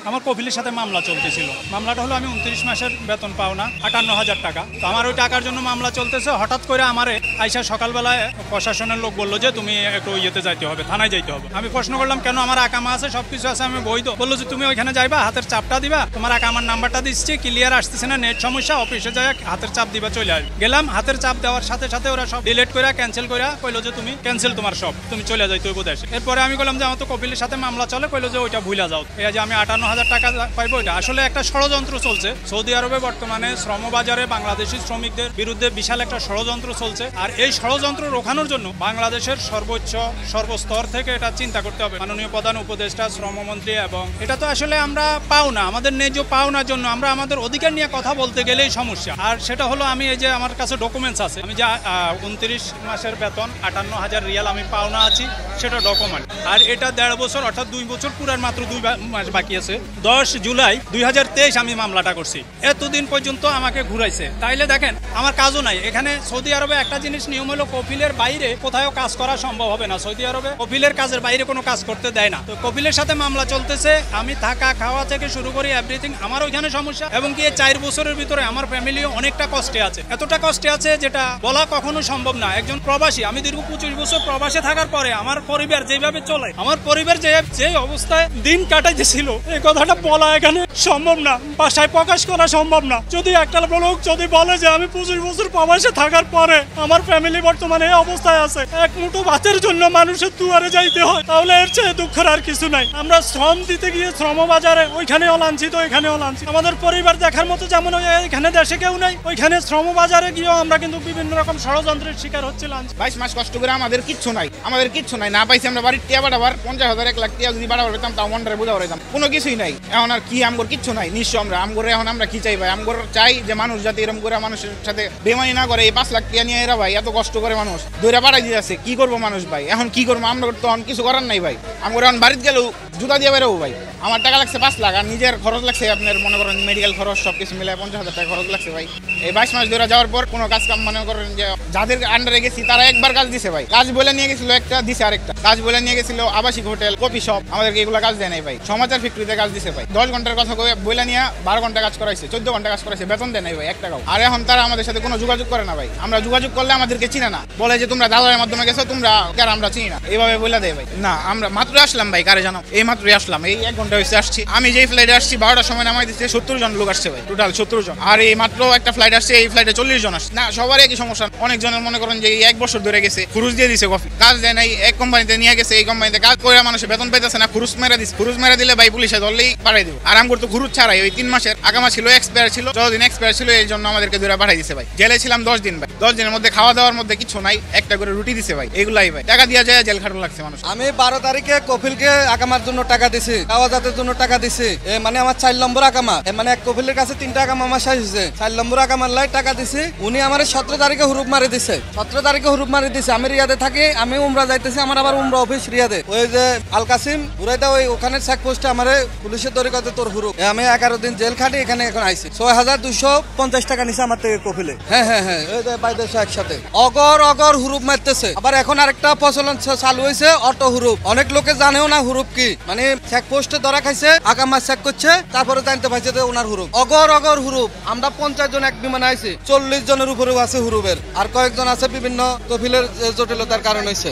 আমার কপিলের সাথে মামলা চলতেছিল। মামলাটা হলো আমি 29 মাসের বেতন পাও না, 58,000 টাকা। তো আমার ওই টাকার জন্য মামলা চলতেছে। হঠাৎ করে আমারে আইসা সকালবেলায় প্রশাসনের লোক বললো যে তুমি একটু ইয়েতে যাইতে হবে, থানায় যাইতে হবে। আমি প্রশ্ন করলাম কেন, আমার আকামা আছে, সবকিছু আছে, আমি বৈধ। বললো যে তুমি ওইখানে যাইবা, হাতের চাপটা দিবা, তোমার আকামার নাম্বারটা দিচ্ছি, ক্লিয়ার আসতেছে না, নেট সমস্যা, অফিসে যাই হাতের চাপ দিবা, চলে আসবে। গেলাম, হাতের চাপ দেওয়ার সাথে সাথে ওরা সব ডিলিট করে ক্যান্সেল করে কইলো যে তুমি ক্যান্সেল, তোমার সব, তুমি চলে যাইতে হইব দেশে। এরপরে আমি বললাম যে আমার তো কপিলের সাথে মামলা চলে, কইলো যে ওইটা ভুলা যাও, এই যে আমি 58,000 টাকা পাইবো। এটা আসলে একটা ষড়যন্ত্র চলছে সৌদি আরবে। বর্তমানে শ্রমবাজারে বাংলাদেশি শ্রমিকদের বিরুদ্ধে বিশাল একটা ষড়যন্ত্র চলছে। আর এই ষড়যন্ত্র রোখানোর জন্য বাংলাদেশের সর্বস্তর থেকে এটা চিন্তা করতে হবে। মাননীয় প্রধান উপদেষ্টা, শ্রমমন্ত্রী, এবং এটা তো আসলে আমরা পাও না, আমাদের ন্যায্য পাওনার জন্য আমরা আমাদের অধিকার নিয়ে কথা বলতে গেলেই সমস্যা। আর সেটা হলো আমি এই যে আমার কাছে ডকুমেন্টস আছে, আমি যে 29 মাসের বেতন 58,000 রিয়াল আমি পাওনা আছি, সেটা ডকুমেন্ট। আর এটা 1.5 বছর, অর্থাৎ 2 বছর পুরার মাত্র 2 মাস বাকি আছে। 10 জুলাই 2023 আমি মামলাটা করছি। এতদিন পর্যন্ত আমাকে ঘুরাইছে। তাইলে দেখেন আমার কাজও নাই এখানে। সৌদি আরবে একটা জিনিস নিয়ম হলো, কপিলের বাইরে কোথাও কাজ করা সম্ভব হবে না। সৌদি আরবে কপিলের কাজের বাইরে কোনো কাজ করতে দেয় না। তো কপিলের সাথে মামলা চলতেছে, আমি থাকা খাওয়া থেকে শুরু করি এভরিথিং আমার ওইখানে সমস্যা। এবং কি 4 বছরের ভিতরে আমার ফ্যামিলি অনেকটা কষ্টে আছে, এতটা কষ্টে আছে যেটা বলা কখনো সম্ভব না। একজন প্রবাসী, আমি দীর্ঘ 25 বছর প্রবাসে থাকার পরে আমার পরিবার যেভাবে চলে, আমার পরিবার যে অবস্থায় দিন কাটাইতেছিল, এই কথাটা বলা এখানে সম্ভব না, ভাষায় প্রকাশ করা সম্ভব না। যদি একটা লোক যদি বলে যে আমি 25 বছর প্রবাসে থাকার পরে আমার ফ্যামিলি বর্তমানে এই অবস্থায় আছে, এক মুঠো ভাতের জন্য মানুষের দুয়ারে যাইতে হয়, তাহলে এর চেয়ে দুঃখের আর কিছু নাই। আমরা শ্রম দিতে গিয়ে শ্রমবাজারে ওইখানেও লাঞ্ছিত, এখানেও লাঞ্ছিত। আমাদের পরিবার দেখার মতো যেমন এখানে দেশে কেউ নাই, ওইখানে শ্রমবাজারে গিয়েও আমরা কিন্তু বিভিন্ন রকম ষড়যন্ত্রের শিকার হচ্ছে। 22 মাস কষ্ট করে আমাদের কিচ্ছু নাই, না পাইছি আমরা বাড়ির টিয়া বাড়াবার 50,000 1 লাখ টিয়া যদি বাড়াবার পেতাম তাও মনটারে বুঝা পারতাম, কোনো কিছুই নাই। এখন আর কি আমগর কিচ্ছু নাই, নিঃস্ব আমরা। এখন আমরা কি চাই ভাই? আমগর চাই যে মানুষ যাতে এরকম করে মানুষের সাথে বেমানি না করে। এই 5 লাখ টিয়া নিয়ে এরা ভাই এত কষ্ট করে মানুষ দৌড়া বাড়াই দিয়েছে, কি করবো মানুষ ভাই? এখন কি করবো আমরা? তো কিছু করার নাই ভাই। আমগর এখন বাড়িতে গেলেও জুতা দিয়ে বেরোবো ভাই। আমার টাকা লাগছে 5 লাখ, আর নিজের খরচ লাগছে আপনার মনে করেন মেডিকেল খরচ সবকিছু মিলে 50,000 টাকা খরচ লাগছে ভাই। এই 22 মাস ধরে যাওয়ার পর কোনো কাজ কাম মনে করেন যে যাদের আন্ডারে গেছি তারা একবার কাজ দিছে ভাই, কাজ বলে নিয়ে গেছিল একটা, দিছে আরেকটা। কাজ বলে নিয়ে গেছিল আবাসিক হোটেল, কফি শপ, আমাদেরকে এগুলো কাজ দেয় নাই ভাই। সমাচার ফ্যাক্টরিতে কাজ দিছে ভাই, 10 ঘন্টার কথা বলে নিয়ে 12 ঘন্টা কাজ করাইছে, 14 ঘন্টা কাজ করাইছে, বেতন দেয় নাই ভাই 1 টাকাও। আর এখন তারা আমাদের সাথে কোনো যোগাযোগ করে না ভাই। আমরা যোগাযোগ করলে আমাদেরকে চিনে না, বলে যে তোমরা দালালের মাধ্যমে গেছো, তোমরা কার আমরা চিনি না, এইভাবে বলে দেয় ভাই। না, আমরা মাত্র আসলাম ভাই, কারে জানো, এই মাত্রই আসলাম, এই 1 ঘন্টা হয়েছে আসছি। আমি যেই ফ্লাইটে আসছি 12টার সময় নামাই দিচ্ছে, 70 জন লোক আসছে ভাই, টোটাল 70 জন। আর এই মাত্র একটা ফ্লাইট আসছে, এই ফ্লাইটে 40 জন আসছে। না, সবার একই সমস্যা। অনেকজনের মনে করেন যে 1 বছর ধরে গেছে, খুরুজ দিয়ে দিছে, কফি কাজ দেয় নাই, এক কোম্পানিতে নিয়ে গেছে, এই কোম্পানিতে কাজ করে মানুষের বেতন পাইতেছে না, খুরুজ মেরা দিচ্ছে। খুরুজ মেরা দিলে ভাই পুলিশে ধরলেই পাঠাই দিব। আর আমগর তো খুরুজ ছাড়াই ওই 3 মাসের আগামা ছিল, এক্সপায়ার ছিল, 14 দিন এক্সপায়ার ছিল, এই জন্য আমাদেরকে ধরে পাঠাই দিছে ভাই। জেলে ছিলাম 10 দিন ভাই, 10 দিনের মধ্যে খাওয়া দাওয়ার মধ্যে কিছু নাই, একটা করে রুটি দিছে ভাই, এগুলাই ভাই। টাকা দিয়ে যায় জেল খাটানো লাগছে মানুষ। আমি 12 তারিখে কফিলকে আকামার জন্য টাকা দিছি, খাওয়া জাতের জন্য টাকা দিছি। মানে আমার 4 নম্বর আকামা, মানে এক কফিলের কাছে 3টা আকামা আমার শেষ হয়েছে, 4 নম্বর আকামার লাই টাকা দিছি। উনি আমার 17 তারিখে হুরুপ মারি দিছে, 17 তারিখে হুরুপ মারি দিছে। আমি রিয়াদে থাকি, আমি উমরা যাইতেছি, আমার আবার উমরা অফিস রিয়াদে। ওই যে আল কাসিম উরাইদা, ওই ওখানে চেক পোস্টে আমার পুলিশের তরিকাতে তোর হুরুপ। আমি 11 দিন জেল খাটি, এখানে এখন আইছি। 6,250 টাকা নিছে আমার থেকে কফিলে। হ্যাঁ, ওই যে বাইদেশে একসাথে অগর হুরুপ মারতেছে। আবার এখন আরেকটা প্রচলন চালু হয়েছে, অটো হুরুপ। অনেক লোকে জানেও না হুরুপ কি, মানে চেক পোস্টে ধরা খাইছে, আকামা চেক করছে, তারপরে জানতে পারছে যে ওনার হুরুপ। অগর হুরুপ। আমরা 50 জন এক বিমানে আইছি, 40 জনের উপরেও আছে হুরুপের। আর কয়েকজন আছে বিভিন্ন কফিলের জটিলতার কারণ হয়েছে।